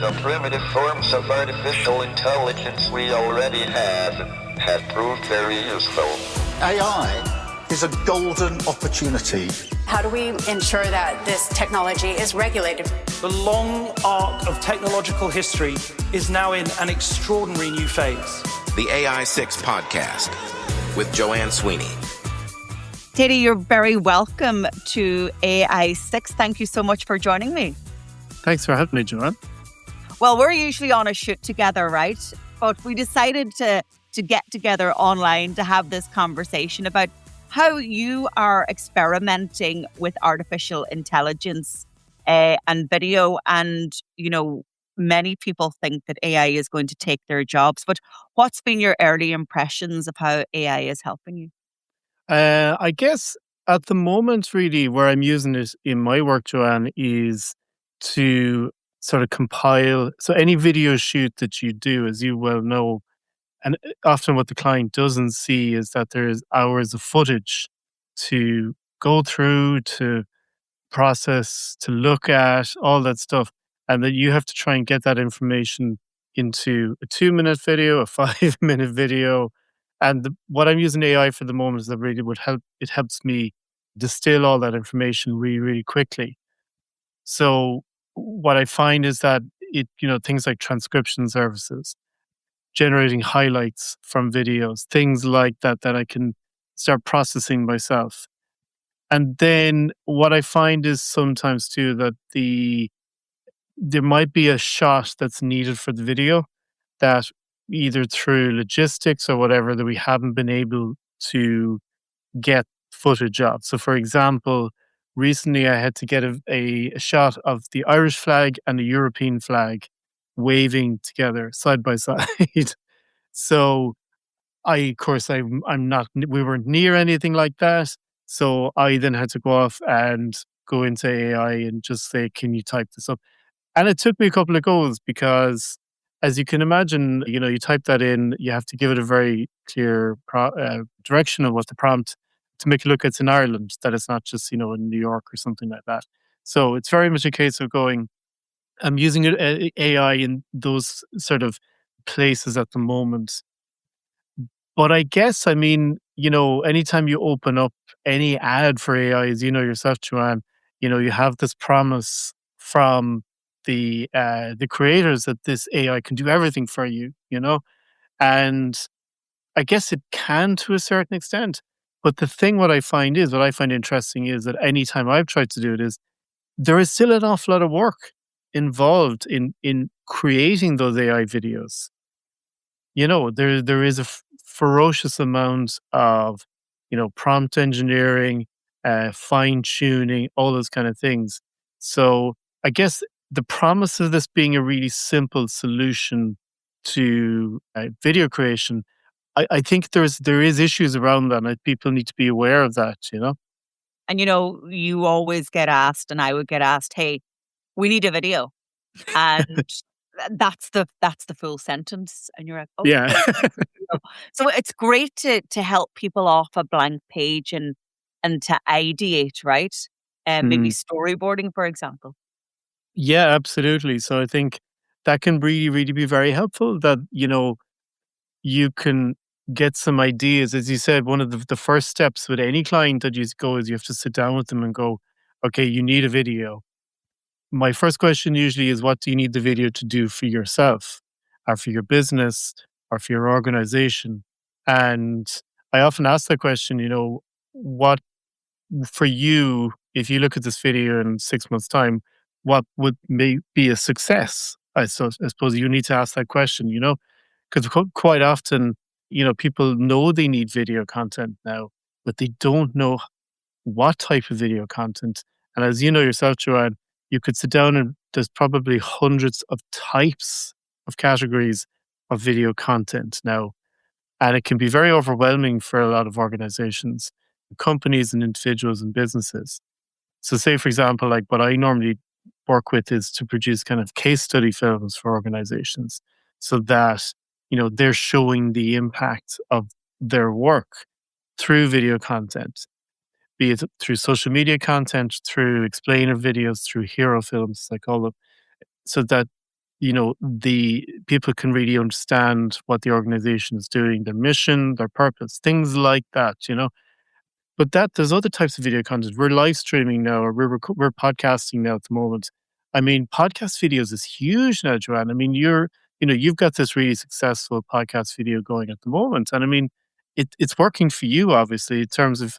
the primitive forms of artificial intelligence we already have proved very useful. AI is a golden opportunity. How do we ensure that this technology is regulated? The long arc of technological history is now in an extraordinary new phase. The AI6 podcast with Joanne Sweeney. Thady, you're very welcome to AI6. Thank you so much for joining me. Thanks for having me, Joanne. Well, we're usually on a shoot together, right? But we decided to get together online to have this conversation about how you are experimenting with artificial intelligence and video. And, you know, many people think that AI is going to take their jobs. But what's been your early impressions of how AI is helping you? I guess at the moment, really, where I'm using it in my work, Joanne, is to sort of compile. So any video shoot that you do, as you well know, and often what the client doesn't see is that there's hours of footage to go through, to process, to look at, all that stuff. And that you have to try and get that information into a 2-minute video, a 5-minute video. And what I'm using AI for the moment is that really would help. It helps me distill all that information really, really quickly. So what I find is that things like transcription services, generating highlights from videos, things like that I can start processing myself. And then what I find is sometimes too that there might be a shot that's needed for the video that either through logistics or whatever that we haven't been able to get footage of. So for example, recently I had to get a shot of the Irish flag and the European flag waving together side by side. So we weren't near anything like that. So I then had to go off and go into AI and just say, can you type this up? And it took me a couple of goes because, as you can imagine, you type that in, you have to give it a very clear direction of what the prompt to make it look it's in Ireland, that it's not just, in New York or something like that. So it's very much a case of I'm using AI in those sort of places at the moment. But I guess, anytime you open up any ad for AI, as you know yourself, Joanne, you have this promise from the creators that this AI can do everything for you, and I guess it can to a certain extent. But the thing what I find interesting is that anytime I've tried to do it is there is still an awful lot of work involved in creating those AI videos. There is a ferocious amount of, prompt engineering, fine tuning, all those kind of things. So I guess the promise of this being a really simple solution to video creation, I think there is issues around that, and people need to be aware of that, And you always get asked, and I would get asked, "Hey, we need a video," and that's the full sentence, and you're like, "Oh, yeah." So it's great to help people off a blank page and to ideate, right? Maybe storyboarding, for example. Yeah, absolutely. So I think that can really, really be very helpful. That you can get some ideas. As you said, one of the first steps with any client that you go is you have to sit down with them and go, okay, you need a video. My first question usually is, what do you need the video to do for yourself or for your business or for your organization? And I often ask that question, what for you, if you look at this video in 6 months' time, what would be a success? I suppose you need to ask that question, because quite often, people know they need video content now, but they don't know what type of video content. And as you know yourself, Joanne, you could sit down and there's probably hundreds of types of categories of video content now. And it can be very overwhelming for a lot of organizations, companies and individuals and businesses. So say, for example, like what I normally work with is to produce kind of case study films for organizations so that, they're showing the impact of their work through video content, be it through social media content, through explainer videos, through hero films, like all of, so that the people can really understand what the organization is doing, their mission, their purpose, things like that. But there's other types of video content. We're live streaming now, or we're podcasting now at the moment. I mean, podcast videos is huge now, Joanne. I mean, you've got this really successful podcast video going at the moment, and I mean, it's working for you, obviously, in terms of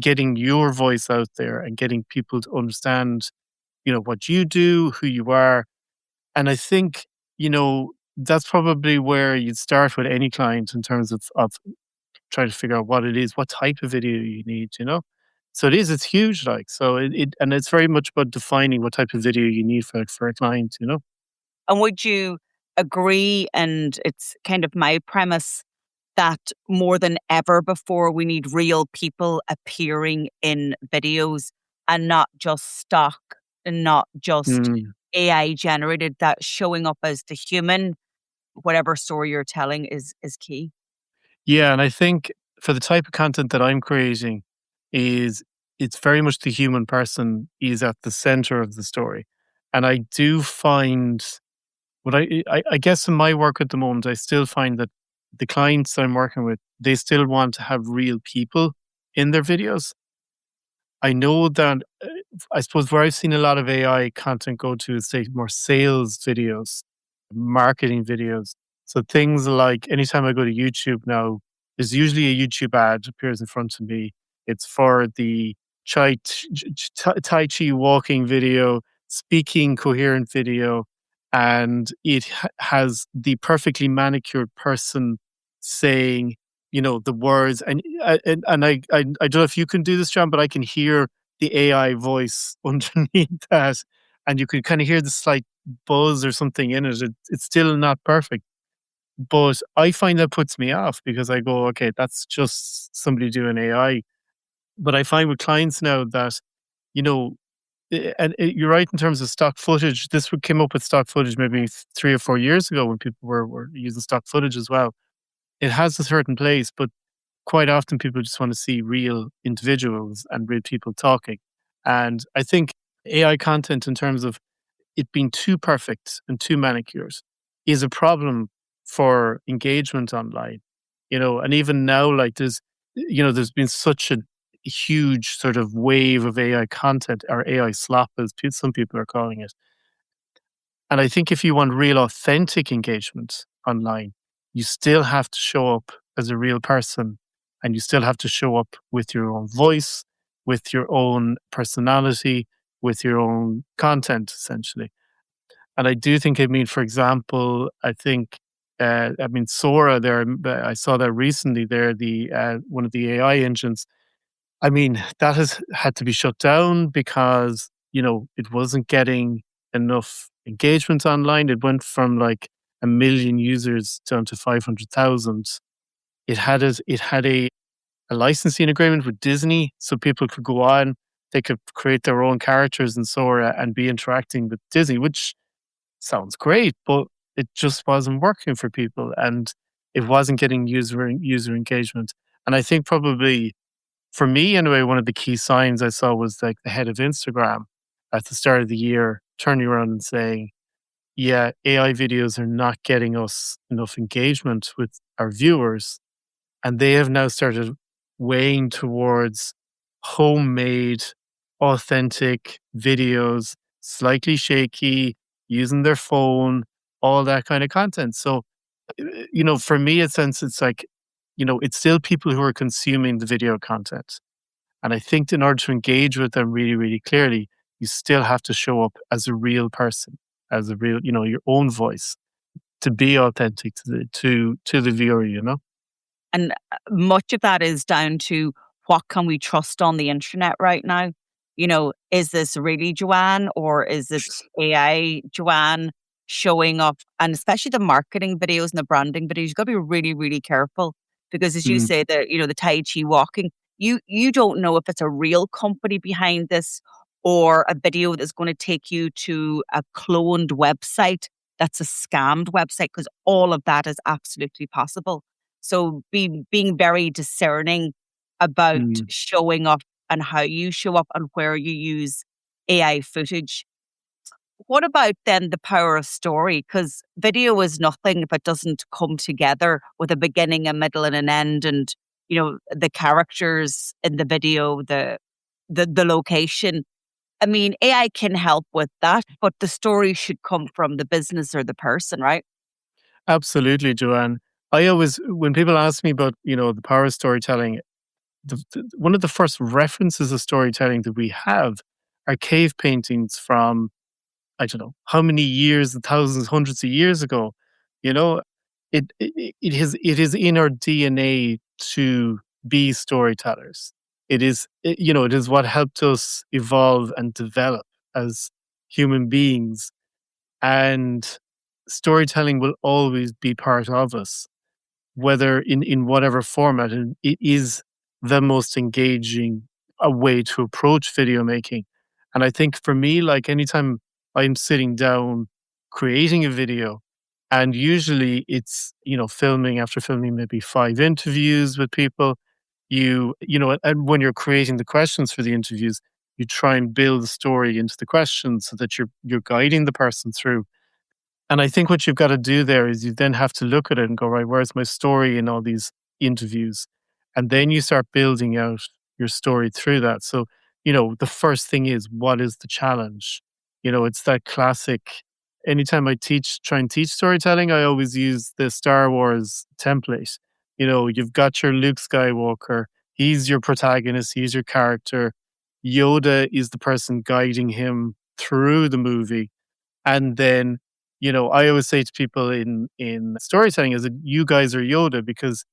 getting your voice out there and getting people to understand, what you do, who you are, and I think that's probably where you'd start with any client in terms of trying to figure out what it is, what type of video you need. So it's huge, like, so and it's very much about defining what type of video you need for a client. And would you agree, and it's kind of my premise, that more than ever before we need real people appearing in videos and not just stock and not just Mm. AI generated, that showing up as the human, whatever story you're telling is key. Yeah, and I think for the type of content that I'm creating is it's very much the human person is at the center of the story. And I do find what I guess in my work at the moment, I still find that the clients I'm working with, they still want to have real people in their videos. I know that I suppose where I've seen a lot of AI content go to is say more sales videos, marketing videos. So things like anytime I go to YouTube now, there's usually a YouTube ad appears in front of me. It's for the Tai Chi walking video, speaking coherent video, and it has the perfectly manicured person saying, the words. And I don't know if you can do this, John, but I can hear the AI voice underneath that, and you can kind of hear the slight buzz or something in it. It's still not perfect, but I find that puts me off because I go, okay, that's just somebody doing AI. But I find with clients now that, you know, you're right in terms of stock footage. Came up with stock footage maybe 3 or 4 years ago when people were using stock footage as well. It has a certain place, but quite often people just want to see real individuals and real people talking. And I think AI content, in terms of it being too perfect and too manicured, is a problem for engagement online. And even now, like there's been such a huge sort of wave of AI content, or AI slop, as some people are calling it. And I think if you want real authentic engagement online, you still have to show up as a real person, and you still have to show up with your own voice, with your own personality, with your own content, essentially. And I do think, for example, Sora there, I saw that recently there, one of the AI engines. I mean, that has had to be shut down because, it wasn't getting enough engagement online. It went from like 1 million users down to 500,000. It had a licensing agreement with Disney, so people could go on, they could create their own characters in Sora and be interacting with Disney, which sounds great, but it just wasn't working for people, and it wasn't getting user engagement. And I think probably for me anyway, one of the key signs I saw was like the head of Instagram at the start of the year turning around and saying, yeah, AI videos are not getting us enough engagement with our viewers. And they have now started weighing towards homemade, authentic videos, slightly shaky, using their phone, all that kind of content. So, for me, it's like, it's still people who are consuming the video content. And I think in order to engage with them really, really clearly, you still have to show up as a real person, as a real, your own voice, to be authentic to the viewer. And much of that is down to what can we trust on the internet right now? Is this really Joanne, or is it AI Joanne showing up? And especially the marketing videos and the branding videos, you've got to be really, really careful because, as you Mm. say, the Tai Chi walking, you don't know if it's a real company behind this or a video that's going to take you to a cloned website that's a scammed website, because all of that is absolutely possible. So being very discerning about Mm. showing up and how you show up and where you use AI footage. what about then the power of story? Because video is nothing if it doesn't come together with a beginning, a middle, and an end, and the characters in the video, the location. I mean, AI can help with that, but the story should come from the business or the person, right? Absolutely, Joanne. I always, when people ask me about, the power of storytelling, one of the first references of storytelling that we have are cave paintings from, I don't know, how many years, thousands, hundreds of years ago. You know, it is in our DNA to be storytellers. It is what helped us evolve and develop as human beings. And storytelling will always be part of us, whether in whatever format. And it is the most engaging a way to approach video making. And I think for me, like anytime I'm sitting down creating a video, and usually it's, filming after filming maybe 5 interviews with people, and when you're creating the questions for the interviews, you try and build the story into the questions so that you're guiding the person through. And I think what you've got to do there is you then have to look at it and go, right, where's my story in all these interviews? And then you start building out your story through that. So, the first thing is, what is the challenge? It's that classic. Anytime I try and teach storytelling, I always use the Star Wars template. You've got your Luke Skywalker. He's your protagonist. He's your character. Yoda is the person guiding him through the movie. And then, I always say to people in storytelling is that you guys are Yoda, because,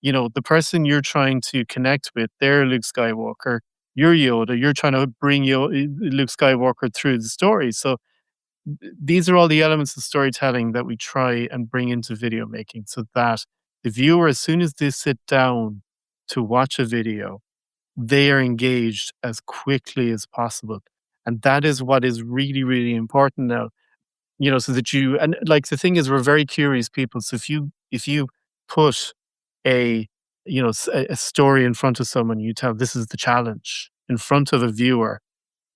the person you're trying to connect with, they're Luke Skywalker, you're Yoda, you're trying to bring Luke Skywalker through the story. So these are all the elements of storytelling that we try and bring into video making, so that the viewer, as soon as they sit down to watch a video, they are engaged as quickly as possible. And that is what is really, really important now. So that and like the thing is, we're very curious people. So if you put a a story in front of someone, you tell this is the challenge in front of a viewer,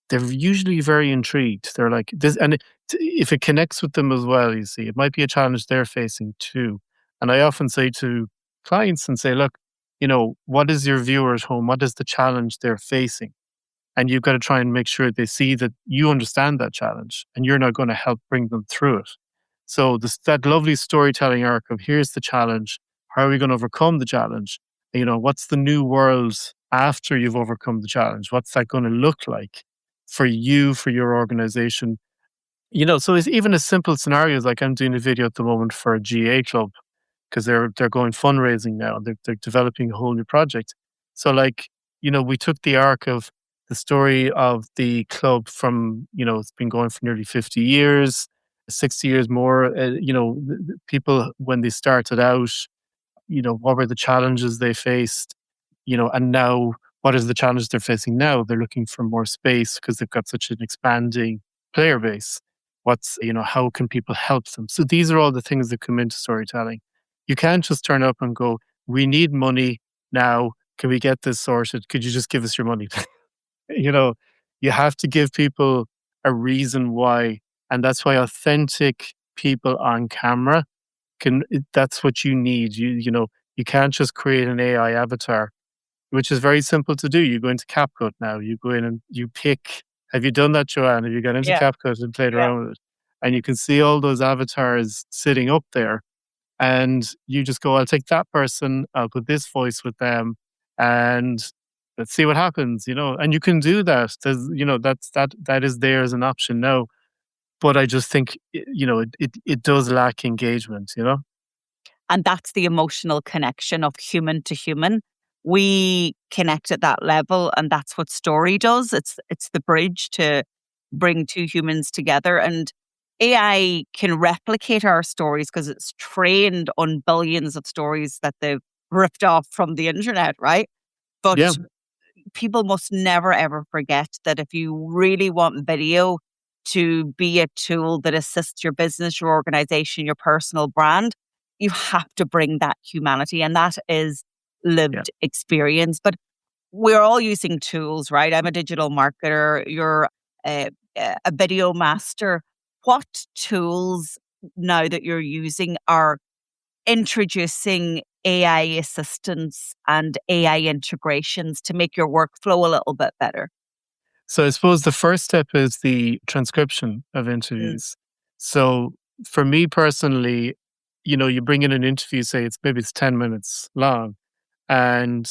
they're usually very intrigued. They're like this, and if it connects with them as well, you see, it might be a challenge they're facing too. And I often say to clients and say, look, what is your viewer at home? What is the challenge they're facing? And you've got to try and make sure they see that you understand that challenge and you're not going to help bring them through it. So that lovely storytelling arc of, here's the challenge. How are we going to overcome the challenge? What's the new world after you've overcome the challenge? What's that going to look like for you, for your organization? So it's even as simple scenarios, like I'm doing a video at the moment for a GA club, because they're going fundraising now. They're developing a whole new project. So we took the arc of the story of the club from, it's been going for nearly 50 years, 60 years more. People, when they started out, what were the challenges they faced, and now what is the challenge they're facing now? They're looking for more space because they've got such an expanding player base. How can people help them? So these are all the things that come into storytelling. You can't just turn up and go, we need money now. Can we get this sorted? Could you just give us your money? You have to give people a reason why. And that's why authentic people on camera that's what you need. You can't just create an AI avatar, which is very simple to do. You go into CapCut now, you go in and you pick. Have you done that, Joanne? Have you got into CapCut and played around with it? And you can see all those avatars sitting up there. And you just go, I'll take that person, I'll put this voice with them, and let's see what happens, And you can do that. There's, that is there as an option now. But I just think, it does lack engagement, And that's the emotional connection of human to human. We connect at that level, and that's what story does. It's the bridge to bring two humans together. And AI can replicate our stories because it's trained on billions of stories that they've ripped off from the internet, right? But Yeah. people must never, ever forget that if you really want video to be a tool that assists your business, your organization, your personal brand, you have to bring that humanity, and that is lived experience. But we're all using tools, right? I'm a digital marketer. You're a video master. what tools now that you're using are introducing AI assistance and AI integrations to make your workflow a little bit better? So I suppose the first step is the transcription of interviews. So for me personally, you bring in an interview, say maybe it's 10 minutes long, and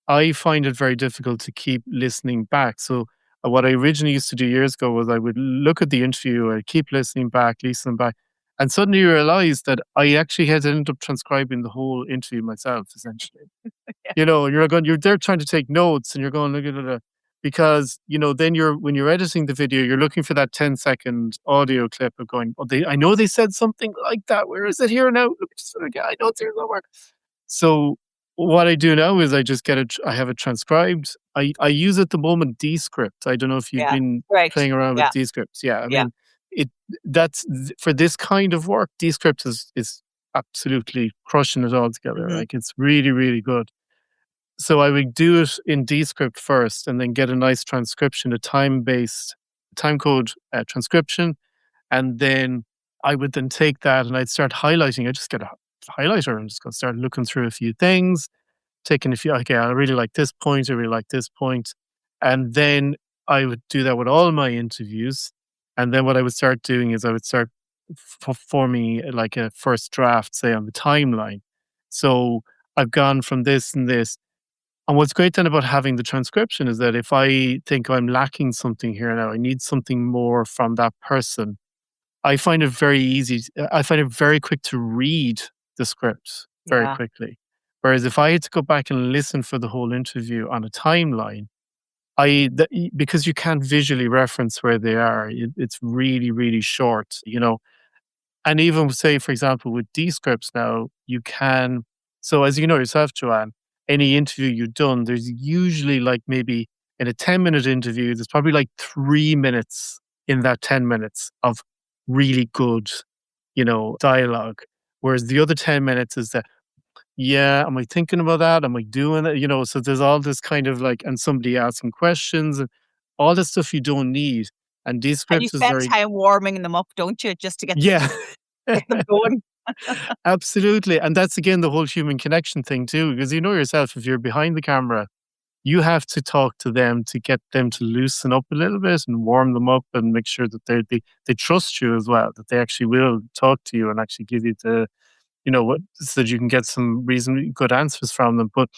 I find it very difficult to keep listening back. So what I originally used to do years ago was I would look at the interview, I'd keep listening back, and suddenly you realize that I actually had to end up transcribing the whole interview myself, essentially. You're there trying to take notes and you're going, look at it. Because, then when you're editing the video, you're looking for that 10-second audio clip of going, I know they said something like that. Where is it here now? Let me just, I know it's here somewhere. So what I do now is I just I have it transcribed. I use at the moment Descript. I don't know if you've been playing around with Descript. Yeah. I mean, for this kind of work, Descript is absolutely crushing it all together. Like it's really, really good. So I would do it in Descript first and then get a nice transcription, a time-based timecode transcription. And then I would then take that and I'd start highlighting. I just get a highlighter and just go start looking through a few things, taking a few, okay, I really like this point, I really like this point. And then I would do that with all my interviews. And then what I would start doing is I would start forming like a first draft, say, on the timeline. So I've gone from this and this. And what's great then about having the transcription is that if I think I'm lacking something here now, I need something more from that person, I find it very easy. I find it very quick to read the script very quickly. Whereas if I had to go back and listen for the whole interview on a timeline, because you can't visually reference where they are, it's really, really short, And even say, for example, with Descripts now, you can. So as you know yourself, Joanne, any interview you've done, there's usually like maybe in a 10-minute interview, there's probably like 3 minutes in that 10 minutes of really good, dialogue. Whereas the other 10 minutes is that, am I thinking about that? Am I doing it? So there's all this kind of like, and somebody asking questions and all the stuff you don't need. And these And you scripts is spend very, time warming them up, don't you? Just to get yeah. them going. Absolutely. And that's again the whole human connection thing too, because yourself, if you're behind the camera, you have to talk to them to get them to loosen up a little bit and warm them up and make sure that they trust you as well, that they actually will talk to you and actually give you the, so that you can get some reasonably good answers from them. But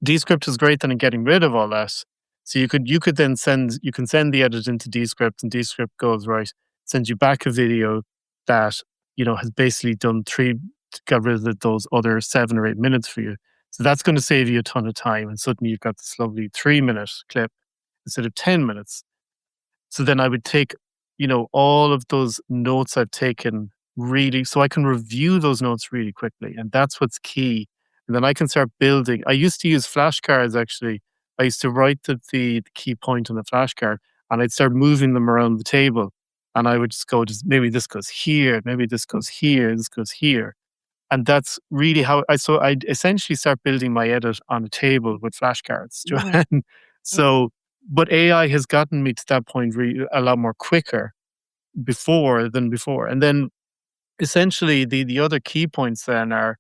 Descript is great then in getting rid of all that. So you could then send the edit into Descript and Descript goes, right, sends you back a video that, has basically got rid of those other 7 or 8 minutes for you. So that's going to save you a ton of time. And suddenly you've got this lovely 3-minute clip instead of 10 minutes. So then I would take, all of those notes I've taken really, so I can review those notes really quickly. And that's what's key. And then I can start building. I used to use flashcards, actually. I used to write the key point on the flashcard and I'd start moving them around the table. And I would just go, maybe this goes here, maybe this goes here, this goes here. And that's really how I'd essentially start building my edit on a table with flashcards, Joanne. So, but AI has gotten me to that point really a lot more quicker than before. And then essentially the other key points then are,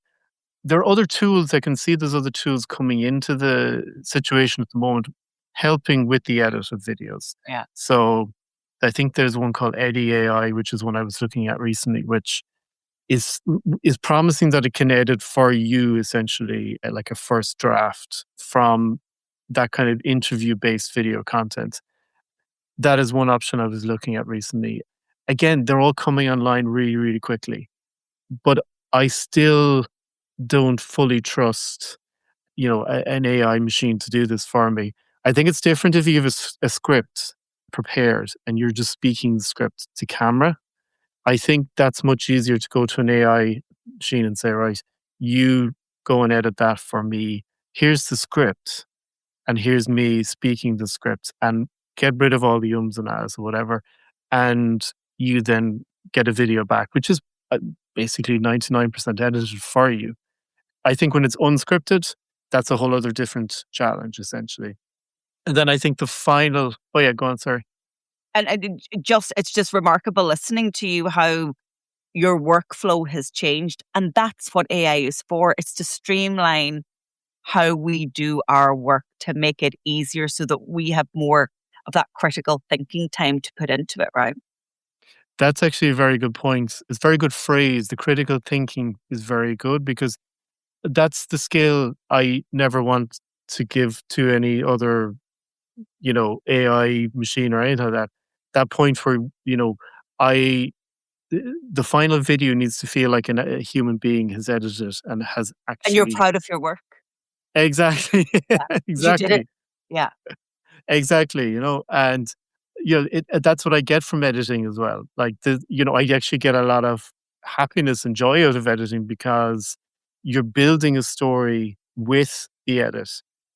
there are other tools. I can see there's other tools coming into the situation at the moment, helping with the edit of videos. Yeah. So I think there's one called Eddy AI, which is one I was looking at recently, which is promising that it can edit for you essentially like a first draft from that kind of interview-based video content. That is one option I was looking at recently. Again, they're all coming online really, really quickly. But I still don't fully trust, an AI machine to do this for me. I think it's different if you have a script prepared and you're just speaking the script to camera. I think that's much easier to go to an AI machine and say, right, you go and edit that for me. Here's the script and here's me speaking the script and get rid of all the ums and ahs or whatever. And you then get a video back, which is basically 99% edited for you. I think when it's unscripted, that's a whole other different challenge, essentially. And then I think the final... Oh, yeah, go on, sorry. And it's just remarkable listening to you how your workflow has changed. And that's what AI is for. It's to streamline how we do our work, to make it easier so that we have more of that critical thinking time to put into it, right? That's actually a very good point. It's a very good phrase. The critical thinking is very good because that's the skill I never want to give to any other, AI machine or anything like that. That point where, I the final video needs to feel like a human being has edited it and has And you're actually proud of your work. exactly Yeah. 'Cause you did it. exactly Yeah. exactly, and that's what I get from editing as well. Like I actually get a lot of happiness and joy out of editing because you're building a story with the edit,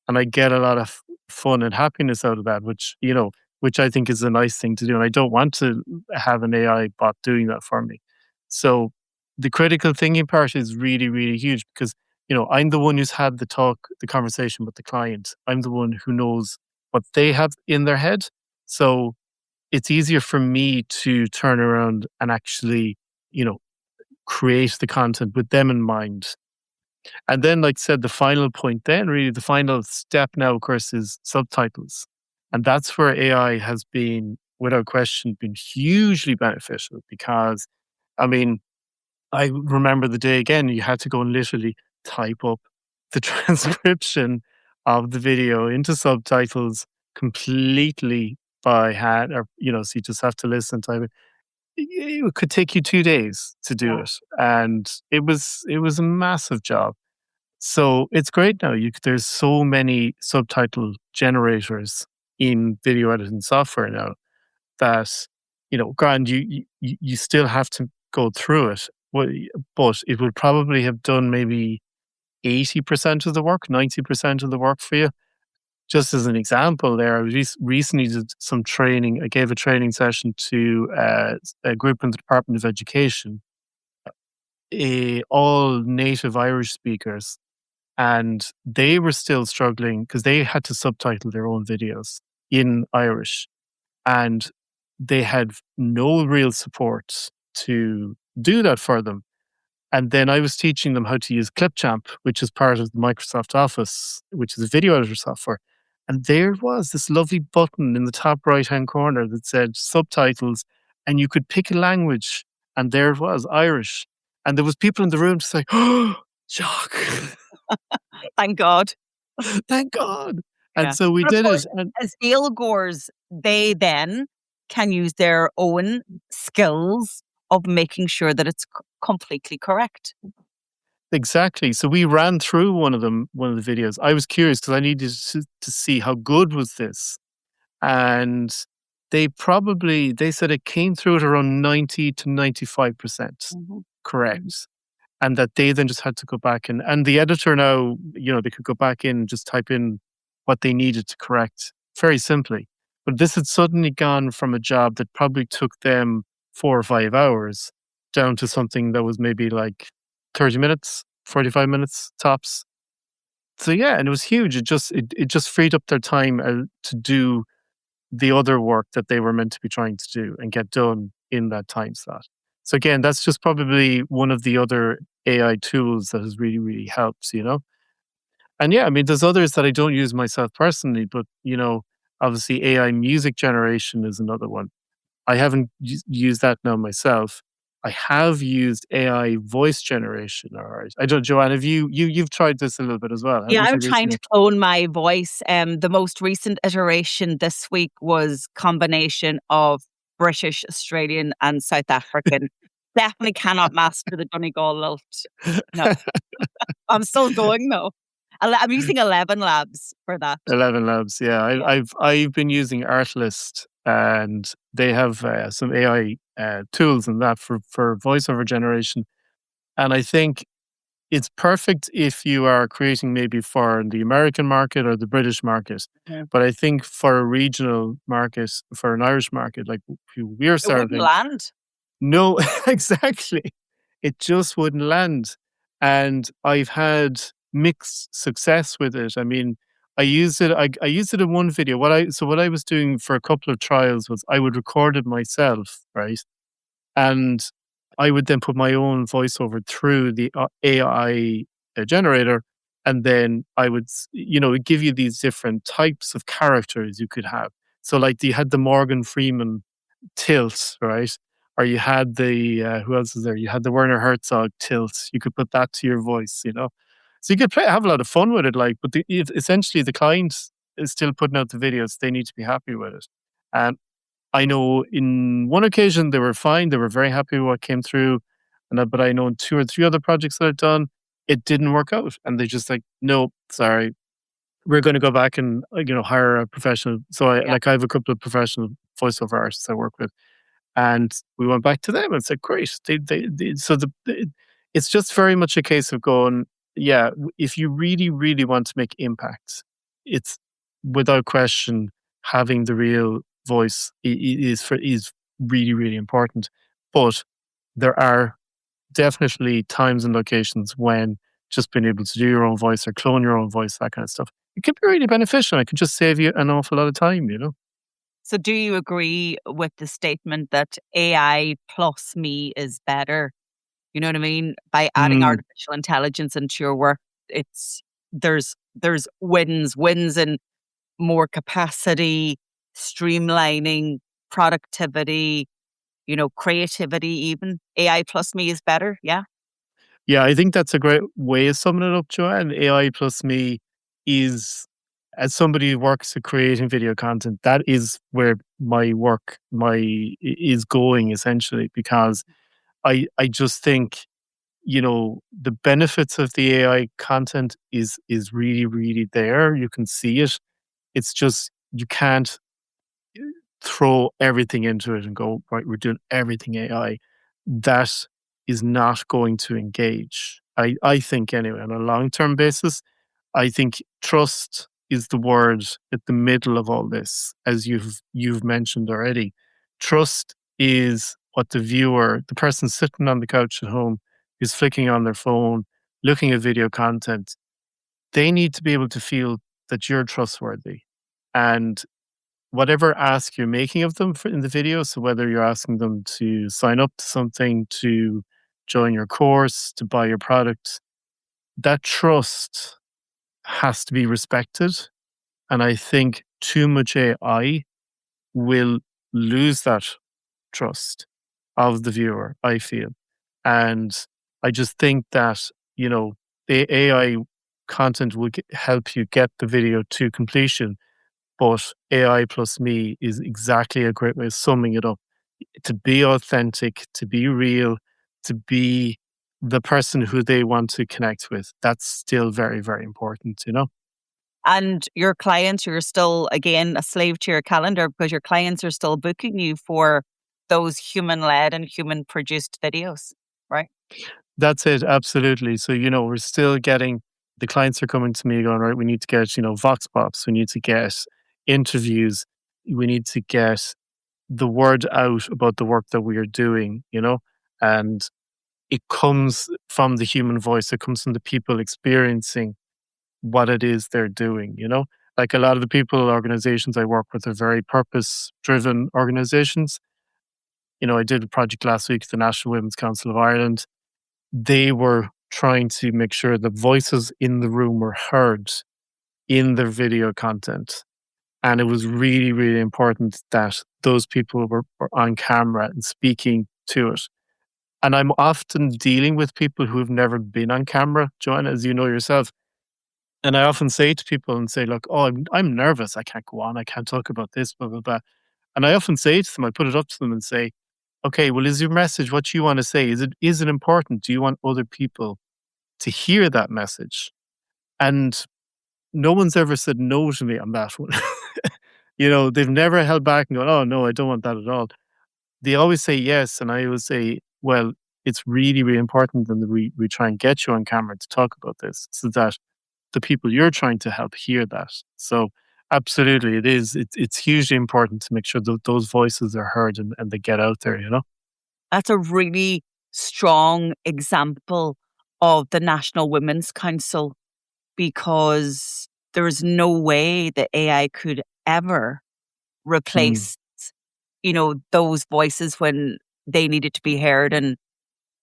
and I get a lot of fun and happiness out of that, which I think is a nice thing to do. And I don't want to have an AI bot doing that for me. So the critical thinking part is really, really huge because I'm the one who's had the conversation with the client. I'm the one who knows what they have in their head. So it's easier for me to turn around and actually, create the content with them in mind. And then, like I said, the final point then, really the final step now, of course, is subtitles. And that's where AI has been, without question, been hugely beneficial because, I mean, I remember the day again, you had to go and literally type up the transcription of the video into subtitles completely by hand, or, so you just have to listen, type it. It could take you 2 days to do Yeah. it. And it was a massive job. So it's great now. There's so many subtitle generators in video editing software now that grand you still have to go through it. But it would probably have done maybe 80% of the work, 90% of the work for you. Just as an example, there, I recently did some training. I gave a training session to a group in the Department of Education, all native Irish speakers, and they were still struggling because they had to subtitle their own videos in Irish, and they had no real support to do that for them. And then I was teaching them how to use Clipchamp, which is part of the Microsoft Office, which is a video editor software. And there was this lovely button in the top right-hand corner that said subtitles, and you could pick a language, and there it was, Irish. And there was people in the room just like, oh, shock. Thank God. Thank God. Yeah. And so we But of did course, it. And as Gaeilgeoirs, they then can use their own skills of making sure that it's completely correct. exactly. So we ran through one of the videos. I was curious because I needed to see how good was this. And they said it came through at around 90 to 95% correct. And that they then just had to go back and the editor now, they could go back in and just type in what they needed to correct very simply. But this had suddenly gone from a job that probably took them 4 or 5 hours down to something that was maybe like 30 minutes, 45 minutes tops. So yeah, and it was huge. It just freed up their time to do the other work that they were meant to be trying to do and get done in that time slot. So again, that's just probably one of the other AI tools that has really, really helped, And yeah, I mean, there's others that I don't use myself personally, but, obviously AI music generation is another one. I haven't used that now myself. I have used AI voice generation. All right. I don't, Joanne, have you've tried this a little bit as well, Yeah, haven't I'm you, trying recently? to clone my voice. The most recent iteration this week was combination of British, Australian, and South African. Definitely cannot master the Donegal lilt. No, I'm still going though. I'm using 11 Labs for that. 11 Labs, yeah. Yeah. I've been using Artlist, and they have some AI tools and that for voiceover generation. And I think it's perfect if you are creating maybe for the American market or the British market. Yeah. But I think for a regional market, for an Irish market like who we're It wouldn't serving, land. no, exactly. It just wouldn't land. And I've had mixed success with it. I mean, I used it. I used it in one video. What I was doing for a couple of trials was I would record it myself, right? And I would then put my own voiceover through the AI generator, and then I would, it'd give you these different types of characters you could have. So, like, you had the Morgan Freeman tilt, right? Or you had the who else is there? You had the Werner Herzog tilt. You could put that to your voice, So you could have a lot of fun with it, like. But essentially, the client is still putting out the videos. They need to be happy with it, and I know in one occasion they were fine. They were very happy with what came through, but I know in 2 or 3 other projects that I've done, it didn't work out, and they just like, no, sorry, we're going to go back and hire a professional. So I have a couple of professional voiceover artists I work with, and we went back to them and said, great. It's just very much a case of going, yeah, if you really, really want to make impact, it's without question having the real voice is really, really important. But there are definitely times and locations when just being able to do your own voice or clone your own voice, that kind of stuff, it can be really beneficial. It can just save you an awful lot of time. So do you agree with the statement that AI plus me is better? You know what I mean? By adding artificial intelligence into your work, there's wins in more capacity, streamlining, productivity, creativity even. AI plus me is better, yeah? Yeah, I think that's a great way of summing it up, Joanne. AI plus me is, as somebody who works at creating video content, that is where my work is going essentially, because I just think, the benefits of the AI content is really, really there. You can see it. It's just you can't throw everything into it and go, right, we're doing everything AI. That is not going to engage. I think anyway, on a long-term basis, I think trust is the word at the middle of all this, as you've mentioned already. Trust is what the viewer, the person sitting on the couch at home, who's flicking on their phone, looking at video content, they need to be able to feel that you're trustworthy. And whatever ask you're making of them in the video, so whether you're asking them to sign up to something, to join your course, to buy your product, that trust has to be respected. And I think too much AI will lose that trust of the viewer, I feel. And I just think that, the AI content will help you get the video to completion. But AI plus me is exactly a great way of summing it up. To be authentic, to be real, to be the person who they want to connect with. That's still very, very important. And your clients, you're still, again, a slave to your calendar because your clients are still booking you for those human-led and human-produced videos, right? That's it, absolutely. So, we're still getting, the clients are coming to me going, right, we need to get, vox pops, we need to get interviews, we need to get the word out about the work that we are doing, and it comes from the human voice, it comes from the people experiencing what it is they're doing. Like a lot of the organizations I work with are very purpose-driven organizations. I did a project last week, the National Women's Council of Ireland. They were trying to make sure the voices in the room were heard in their video content. And it was really, really important that those people were on camera and speaking to it. And I'm often dealing with people who've never been on camera, Joanna, as you know yourself. And I often say to people and say, look, I'm nervous. I can't go on. I can't talk about this, blah, blah, blah. And I often say to them, I put it up to them and say, okay, well, is your message what you want to say? Is it important? Do you want other people to hear that message? And no one's ever said no to me on that one. They've never held back and gone, oh, no, I don't want that at all. They always say yes. And I always say, well, it's really, really important that we try and get you on camera to talk about this so that the people you're trying to help hear that. So absolutely, it is. It's hugely important to make sure that those voices are heard and they get out there, That's a really strong example of the National Women's Council, because there's no way that AI could ever Mm. replace, those voices when they needed to be heard and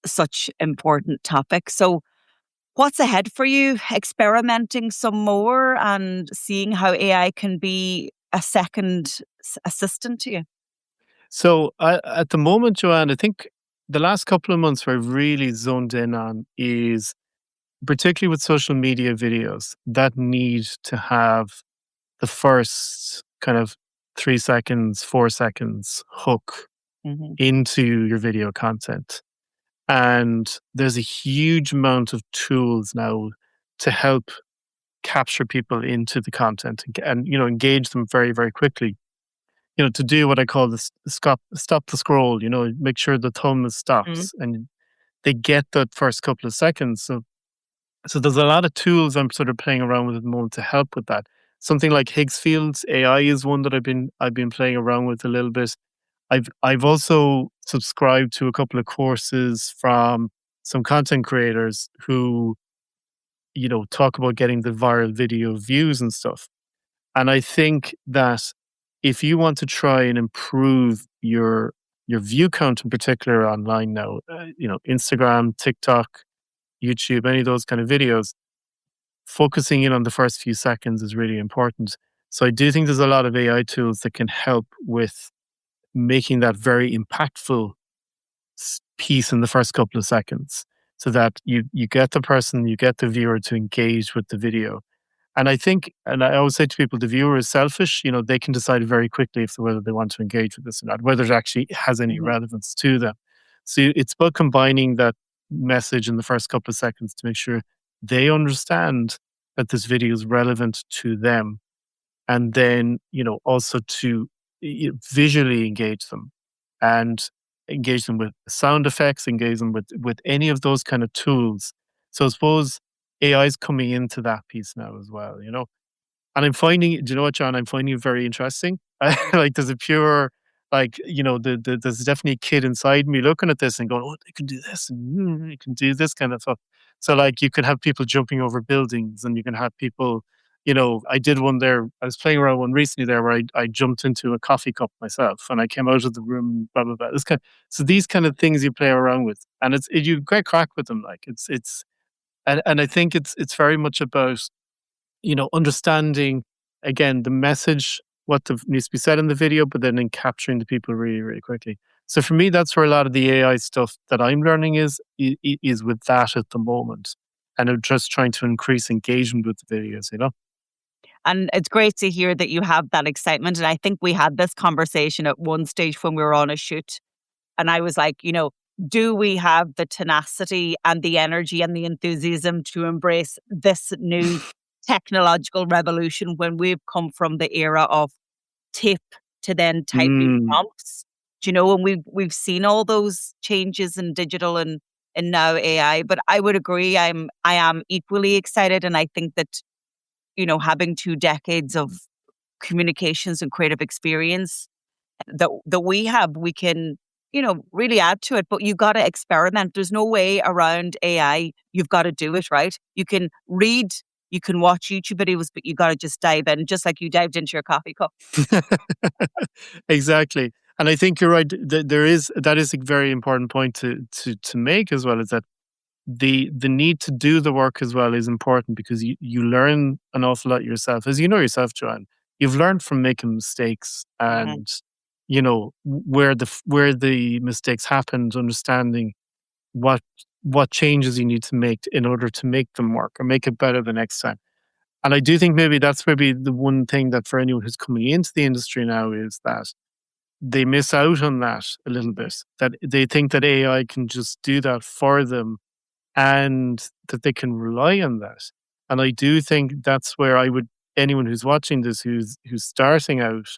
such important topics. So what's ahead for you? Experimenting some more and seeing how AI can be a second assistant to you? So at the moment, Joanne, I think the last couple of months where I've really zoned in on is particularly with social media videos that need to have the first kind of 3 seconds, 4 seconds hook Hmm. into your video content. And there's a huge amount of tools now to help capture people into the content and engage them very, very quickly. To do what I call the stop the scroll, make sure the thumb stops and they get that first couple of seconds. So there's a lot of tools I'm sort of playing around with at the moment to help with that. Something like Higgsfield's AI is one that I've been playing around with a little bit. I've also subscribed to a couple of courses from some content creators who, talk about getting the viral video views and stuff. And I think that if you want to try and improve your view count in particular online now, Instagram, TikTok, YouTube, any of those kind of videos, focusing in on the first few seconds is really important. So I do think there's a lot of AI tools that can help with making that very impactful piece in the first couple of seconds so that you get the person, you get the viewer to engage with the video. And I think, and I always say to people, the viewer is selfish. They can decide very quickly whether they want to engage with this or not, whether it actually has any Hmm. relevance to them. So it's about combining that message in the first couple of seconds to make sure they understand that this video is relevant to them. And then, also to visually engage them and engage them with sound effects, engage them with any of those kind of tools. So I suppose AI is coming into that piece now as well, and I'm finding, do you know what, John? I'm finding it very interesting. Like there's a pure, there's definitely a kid inside me looking at this and going, oh, they can do this and they can do this kind of stuff. So like you can have people jumping over buildings and you can have people, I did one there. I was playing around one recently there where I jumped into a coffee cup myself and I came out of the room, blah, blah, blah. So these kind of things you play around with and you get crack with them. Like and I think it's very much about, understanding again the message, needs to be said in the video, but then in capturing the people really, really quickly. So for me, that's where a lot of the AI stuff that I'm learning is with that at the moment. And I'm just trying to increase engagement with the videos. And it's great to hear that you have that excitement. And I think we had this conversation at one stage when we were on a shoot. And I was like, do we have the tenacity and the energy and the enthusiasm to embrace this new technological revolution when we've come from the era of tape to then typing Mm. prompts? And we've seen all those changes in digital and now AI. But I would agree, I am equally excited, and I think that having 2 decades of communications and creative experience that we have, we can really add to it. But you got to experiment. There's no way around AI. You've got to do it, right? You can read, you can watch YouTube videos, but you got to just dive in, just like you dived into your coffee cup. Exactly. And I think you're right. That is a very important point to make as well, is that the need to do the work as well is important because you learn an awful lot yourself. As you know yourself, Joanne, you've learned from making mistakes Mhm. and where the mistakes happened, understanding what changes you need to make in order to make them work or make it better the next time. And I do think maybe that's maybe the one thing that for anyone who's coming into the industry now is that they miss out on that a little bit. That they think that AI can just do that for them and that they can rely on that. And I do think that's where anyone who's watching this who's starting out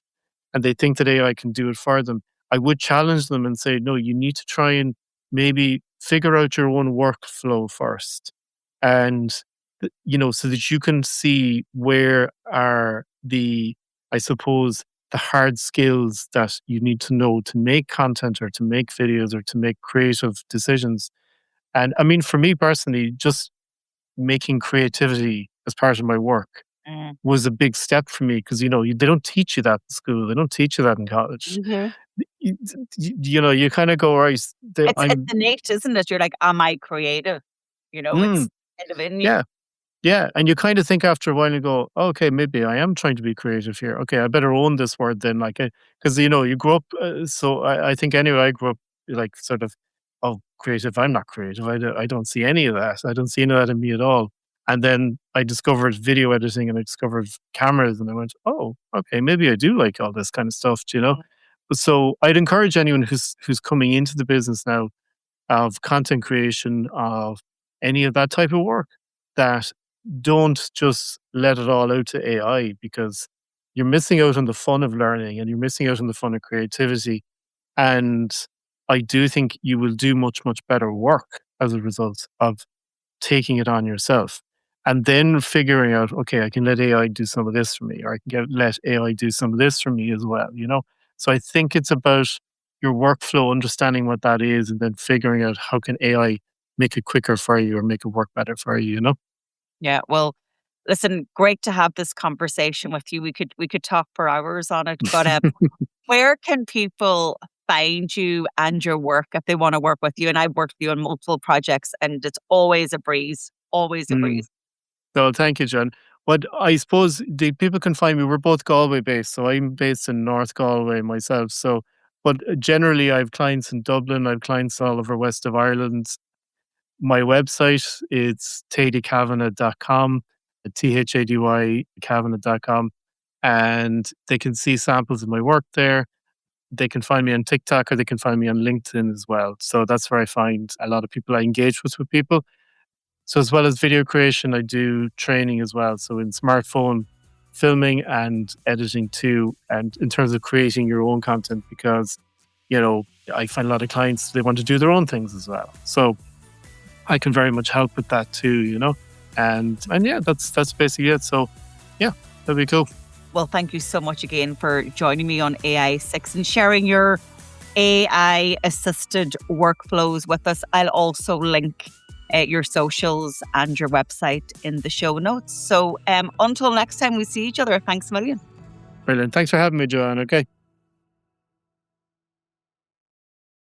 and they think that AI can do it for them, I would challenge them and say, no, you need to try and maybe figure out your own workflow first. And, so that you can see where are I suppose, the hard skills that you need to know to make content or to make videos or to make creative decisions. And I mean, for me personally, just making creativity as part of my work was a big step for me because, they don't teach you that in school. They don't teach you that in college. Mhm. You, you kind of go, right, It's innate, isn't it? You're like, am I creative? mm, It's kind of in you. yeah. Yeah, and you kind of think after a while and go, okay, maybe I am trying to be creative here. Okay, I better own this word then, like, because you grow up. So I think anyway, I grew up like sort of, oh, creative. I'm not creative. I don't see any of that. I don't see any of that in me at all. And then I discovered video editing and I discovered cameras, and I went, oh, okay, maybe I do like all this kind of stuff. So I'd encourage anyone who's coming into the business now of content creation, of any of that type of work, that don't just let it all out to AI, because you're missing out on the fun of learning and you're missing out on the fun of creativity. And I do think you will do much, much better work as a result of taking it on yourself and then figuring out, okay, I can let AI do some of this for me, or I can let AI do some of this for me as well. So I think it's about your workflow, understanding what that is, and then figuring out how can AI make it quicker for you or make it work better for you. Yeah. Well, listen, great to have this conversation with you. We could talk for hours on it, but where can people find you and your work if they want to work with you? And I've worked with you on multiple projects, and it's always a breeze. Always a breeze. So thank you, John. What I suppose the people can find me, we're both Galway based. So I'm based in North Galway myself. So, but generally I have clients in Dublin, I have clients all over west of Ireland. My website is thadykavanagh.com, Thady Kavanagh.com, and they can see samples of my work there. They can find me on TikTok or they can find me on LinkedIn as well. So that's where I find a lot of people I engage with people. So as well as video creation, I do training as well. So in smartphone filming and editing too, and in terms of creating your own content, because, I find a lot of clients, they want to do their own things as well. So I can very much help with that too, and yeah, that's basically it. So yeah, that'd be cool. Well, thank you so much again for joining me on AI6 and sharing your AI assisted workflows with us. I'll also link your socials and your website in the show notes. So until next time we see each other, thanks a million. Brilliant. Thanks for having me, Joanne. Okay.